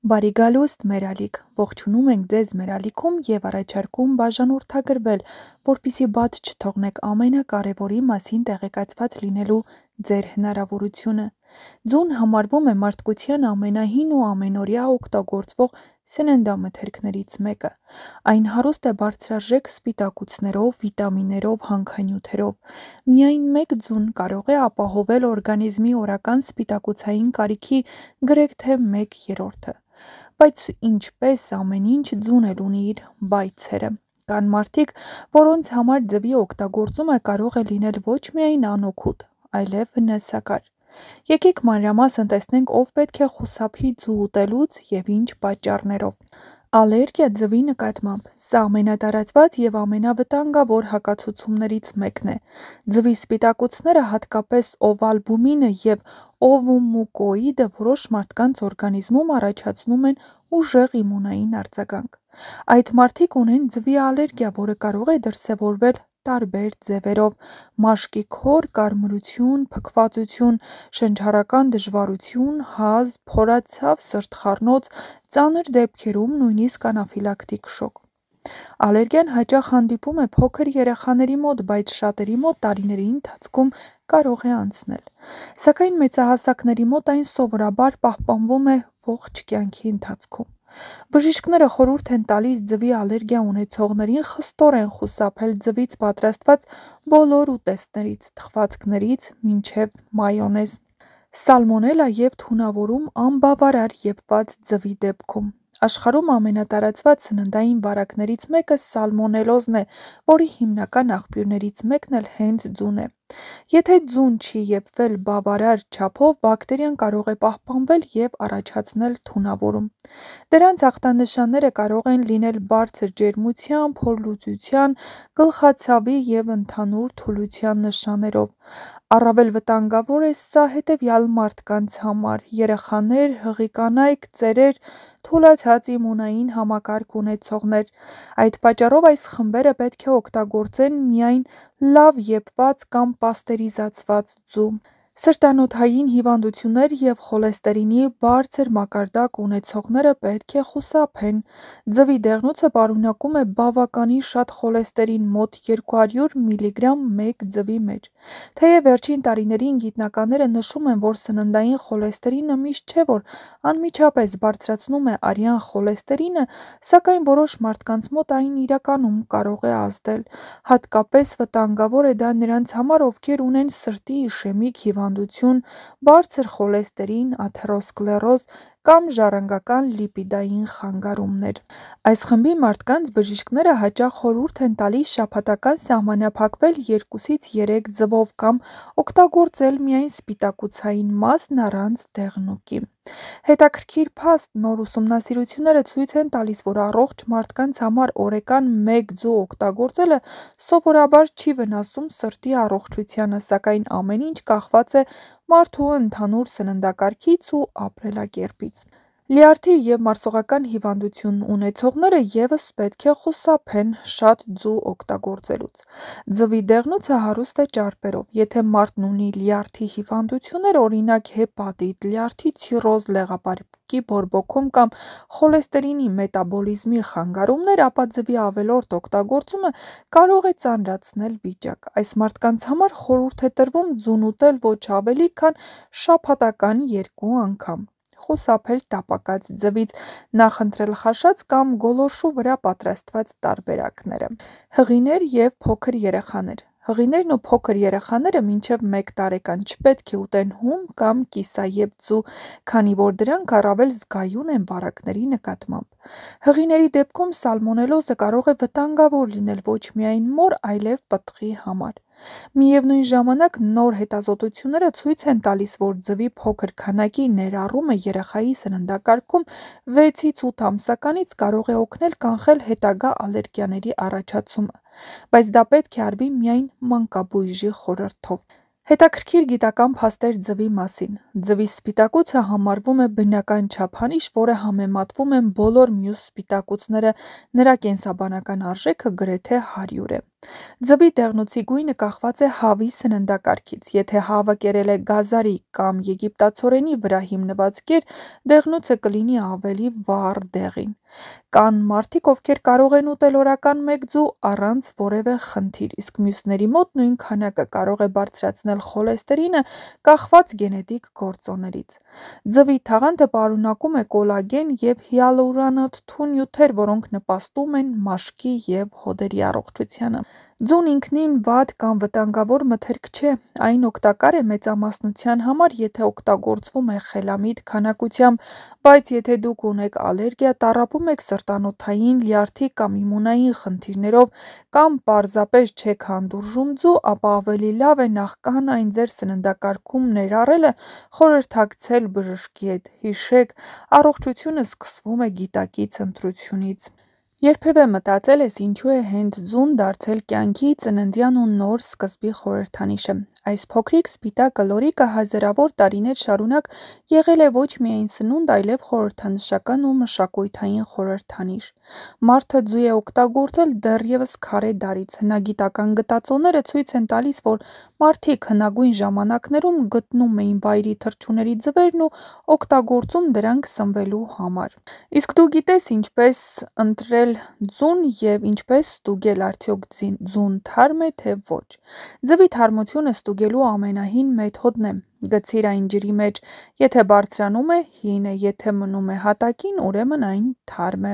Բարի գալուստ մեր ալիք, ողջունում ենք ձեզ մեր ալիքում և առաջարկում բաժանորդագրվել, որպեսզի բաց չթողնեք ամենակարևորի մասին տեղեկացված լինելու ձեր հնարավորությունը։ Ձուն համարվում է մարդկության ամենահին ու ամենօրյա օգտագործվող սննդամթերքներից մեկը։ Այն հարուստ է բարձրարժեք սպիտակուցներով, վիտամիններով, հանքանյութերով։ Միայն մեկ ձուն կարող է ապահովել օրգանիզմի օրական սպիտակուցային կարիքի գրեթե 1/3-ը։ Բայց ինչպես ամեն ինչ, ձուն էլ ունի իր բայցերը։ Կան մարդիկ, որոնց համար ձվի օգտագործումը կարող է լինել ոչ միայն անօգուտ, այլև վնասակար։ Եկեք մանրամասն տեսնենք, ով պետք է խուսափի ձու ուտելուց և ինչ պատճառներով։ Ալերգիա ձվի նկատմամբ։ Սա ամենատարածված և ամենավտանգավոր հակացություններից մեկն է։ Ձվի սպիտակուցները, հատկապես օվալբումինը և օվմուկոիդը, որոշ մարդկանց օրգանիզմում առաջացնում են ուժեղ իմունային արձագանք։ Այդ մարդիկ ունեն ձվի ալերգիա, որը կարող է դրսևորվել տարբեր ձևերով՝ մաշկի քոր, կարմրություն, փքվածություն, շնչառական դժվարություն, հազ, փորացավ, սրտխառնոց, ծանր դեպքերում նույնիսկ անաֆիլակտիկ շոկ։ Ալերգիան հաճախ հանդիպում է փոքր երեխաների մոտ, բայց շատերի մոտ տարիների ընթացքում կարող է անցնել։ Սակայն մեծահասակների մոտ այն սովորաբար պահպանվում է ողջ կյանքի ընթացքում։ Բժիշկները խորհուրդ են տալիս ձվի ալերգիա ունեցողներին խստորեն խուսափել ձվից պատրաստված բոլոր ուտեստներից՝ թխվածքներից մինչև մայոնեզ, սալմոնելա և թունավորում անբավարար եփված ձվի դեպքում։ Աշխարհում ամենատարածված սննդային վարակներից մեկը սալմոնելոզն է, որի հիմնական աղբյուրներից մեկն էլ հենց ձուն է։ Եթե ձուն չի եփվել բավարար չափով, բակտերիան կարող է պահպանվել և առաջացնել թունավորում։ Դրանց ախտանշանները կարող են լինել բարձր ջերմության, փորլուծության, գլխացավի և ընդհանուր թուլության նշաններով։ Առավել վտանգավոր է սա հետևյալ մարդկանց համար՝ երեխաներ, հղի կանայք, ծերեր, թուլացած իմունային համակարգ ունեցողներ։ Այդ պատճառով այս խմբերը պետք է օգտագործեն միայն լավ եփված կամ պաստերիզացված ձու։ Սրտանոթային հիվանդություններ և խոլեստերինի բարձր մակարդակ ունեցողները պետք է խուսափեն։ Ձվի դեղնուցը պարունակում է բավականին շատ խոլեստերին՝ մոտ 200 միլիգրամ մեկ ձվի մեջ։ Թեև վերջին տարիներին գիտնականները նշում են, որ սննդային խոլեստերինը միշտ չէ, որ անմիջապես բարձրացնում է արյան խոլեստերինը, սակայն որոշ մարդկանց մոտ այն իրականում կարող է ազդել։ Հատկապես վտանգավոր է դա նրանց համար, ովքեր ունեն սրտի իշեմիկ հիվանդություն, բարձր խոլեստերին, աթերոսկլերոզ կամ ժառանգական լիպիդային խանգարումներ։ Այս խմբի մարդկանց բժիշկները հաճախ խորհուրդ են տալիս շաբաթական սահմանափակվել 2-ից 3 ձվով կամ օգտագործել միայն սպիտակուցային մասն առանց դեղնուկի։ Հետաքրքիր փաստ՝ նոր ուսումնասիրությունները ցույց են տալիս, որ առողջ մարդկանց համար օրական 1 ձու օգտագործելը սովորաբար չի վնասում սրտի առողջությանը, սակայն ամեն ինչ կախված է մարդու ընդհանուր սննդակարգից ու ապրելակերպից։ Լյարդի և մարսողական հիվանդություն ունեցողները ևս պետք է խուսափեն շատ ձու օգտագործելուց։ Ձվի դեղնուցը հարուստ է ճարպերով։ Եթե մարդն ունի լյարդի հիվանդություններ, օրինակ հեպատիտ, լյարդի ցիրոզ, լեղապարկի բորբոքում կամ խոլեստերինի մետաբոլիզմի խանգարումներ, ապա ձվի ավելորդ օգտագործումը կարող է ծանրացնել վիճակը։ Այս մարդկանց համար խորհուրդ է տրվում ձուն ուտել ոչ ավելի, քան շաբաթական 2 անգամ։ Խուսափել տապակած ձվից, նախընտրել խաշած կամ գոլորշու վրա պատրաստված տարբերակները։ Հղիներ և փոքր երեխաներ։ Հղիներն ու փոքր երեխաները մինչև 1 տարեկան չպետք է ուտեն հում կամ կիսաեպ ձու, քանի որ դրանք առավել զգայուն են վարակների նկատմամբ։ Հղիների դեպքում սալմոնելոզը կարող է վտանգավոր լինել ոչ միայն մոր, այլև պտղի համար։ Միևնույն ժամանակ, նոր հետազոտությունները ցույց են տալիս, որ ձվի փոքր քանակի ներառումը երեխայի սննդակարգում 6-ից 8 ամսականից կարող է օգնել կանխել հետագա ալերգիաների առաջացումը, բայց դա պետք է արվի միայն մանկաբույժի խորհրդով։ Հետաքրքիր գիտական փաստեր ձվի մասին։ Ձվի սպիտակուցը համարվում է բնական չափանիշ, որը համեմատվում են բոլոր մյուս սպիտակուցները, նրա կենսաբանական արժեքը գրեթե 100 է։ Ձվի դեղնուցի գույնը կախված է հավի սննդակարգից: Եթե հավը կերել է գազարի կամ եգիպտացորենի վրա հիմնված կեր, դեղնուցը կլինի ավելի վառ դեղին: Կան մարդիկ, ովքեր կարող են ուտել օրական 1 ձու առանց որևէ խնդիր, իսկ մյուսների մոտ նույն քանակը կարող է բարձրացնել խոլեստերինը՝ կախված գենետիկ գործոններից: Ձվի թաղանթը պարունակում է կոլագեն և հիալուրոնաթթու նյութեր, որոնք նպաստում են մաշկի և հոդերի առողջությանը: Ձուն ինքնին վատ կամ վտանգավոր մթերք չէ: Այն օգտակար է մեծամասնության համար, եթե օգտագործվում է խելամիտ քանակությամբ, բայց եթե դուք ունեք ալերգիա, տառապում եք սրտանոթային, լյարդի կամ իմունային խնդիրներով կամ պարզապես չեք հանդուրժում ձու, ապա ավելի լավ է նախքան այն ձեր սննդակարգում ներառելը, խորհրդակցել բժշկի հետ: Հիշեք, առողջությունը սկսվում է գիտակից ընտրությունից: Երբևէ մտածե՞լ ես ինչու է հենց ձուն դարձել կյանքի, ծննդյան ու նոր սկզբի խորհրդանիշը: Այս փոքրիկ սպիտակ լորիկը հազարավոր տարիներ շարունակ եղել է ոչ միայն սնունդ, այլև խորհրդանշական ու մշակութային խորհրդանիշ: Մարդը ձու է օգտագործել դեռևս քարե դարից: Հնագիտական գտածոները ցույց են տալիս, որ մարդիկ հնագույն ժամանակներում գտնում էին վայրի թռչունների ձվերն ու օգտագործում դրանք սնվելու համար: Իսկ դու գիտե՞ս ինչպես ընտրել ձուն և ինչպես ստուգել՝ արդյոք ձուն թարմ է, թե ոչ: Ձվի թարմությունը ստուգելու ամենահին մեթոդն է՝ գցիր այն ջրի մեջ: Եթե բարձրանում է, հին է, եթե մնում է հատակին, ուրեմն այն թարմ է: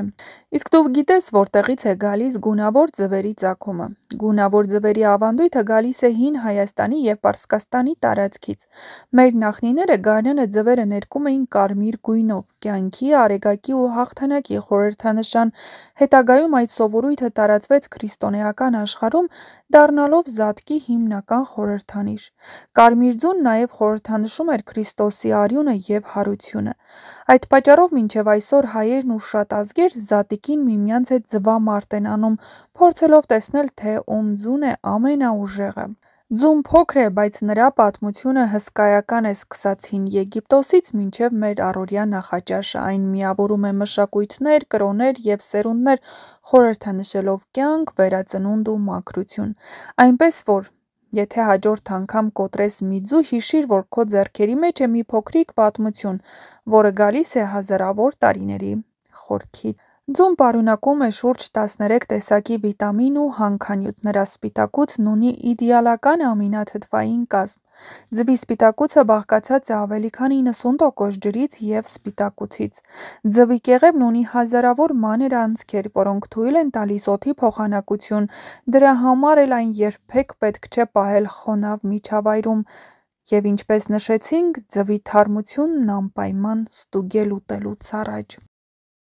Իսկ դու գիտե՞ս որտեղից է գալիս գունավոր ձվերի ծագումը: Գունավոր ձվերի ավանդույթը գալիս է հին Հայաստանի և Պարսկաստանի տարածքից: Մեր նախնիները գարնանը ձվերը ներկում էին կարմիր գույնով՝ կյանքի, արեգակի ու հաղթանակի խորհրդանշան: Հետագայում այդ սովորույթը տարածվեց քրիստոնեական աշխարհում, դառնալով զատկի հիմնական խորհրդանիշ: Կարմիր ձուն նաև խորհրդանշում էր Քրիստոսի արյունը և հարությունը: Այդ պատճառով մինչև այսօր հայերն ու շատ ազգեր զատկին միմյանց հետ ձվամարտ են անում, փորձելով տեսնել, թե ում ձուն է ամենաուժեղը: Ձուն փոքր է, բայց նրա պատմությունը հսկայական է սկսած Հին Եգիպտոսից մինչև մեր առօրյա նախաճաշը: Այն միավորում է մշակույթներ, կրոներ և սերունդներ, խորհրդանշելով կյանք, վերածնունդ ու մաքրություն: Այնպես որ եթե հաջորդ անգամ կոտրես մի ձու, հիշիր, որ քո ձեռքերի մեջ է մի փոքրիկ պատմություն, որը գալիս է հազարավոր տարիների խորքից: Ձուն պարունակում է շուրջ 13 տեսակի վիտամին ու հանքանյութ: Նրա սպիտակուցն ունի իդեալական ամինաթթվային կազմ: Ձվի սպիտակուցը բաղկացած է ավելի քան 90% ջրից և սպիտակուցից: Ձվի կեղևն ունի հազարավոր մանր անցքեր, որոնք թույլ են տալիս օդի փոխանակություն: Դրա համար էլ այն երբեք պետք չէ պահել խոնավ միջավայրում: Եվ ինչպես նշեցինք, ձվի թարմությունն անպայման ստուգել ուտելուց առաջ: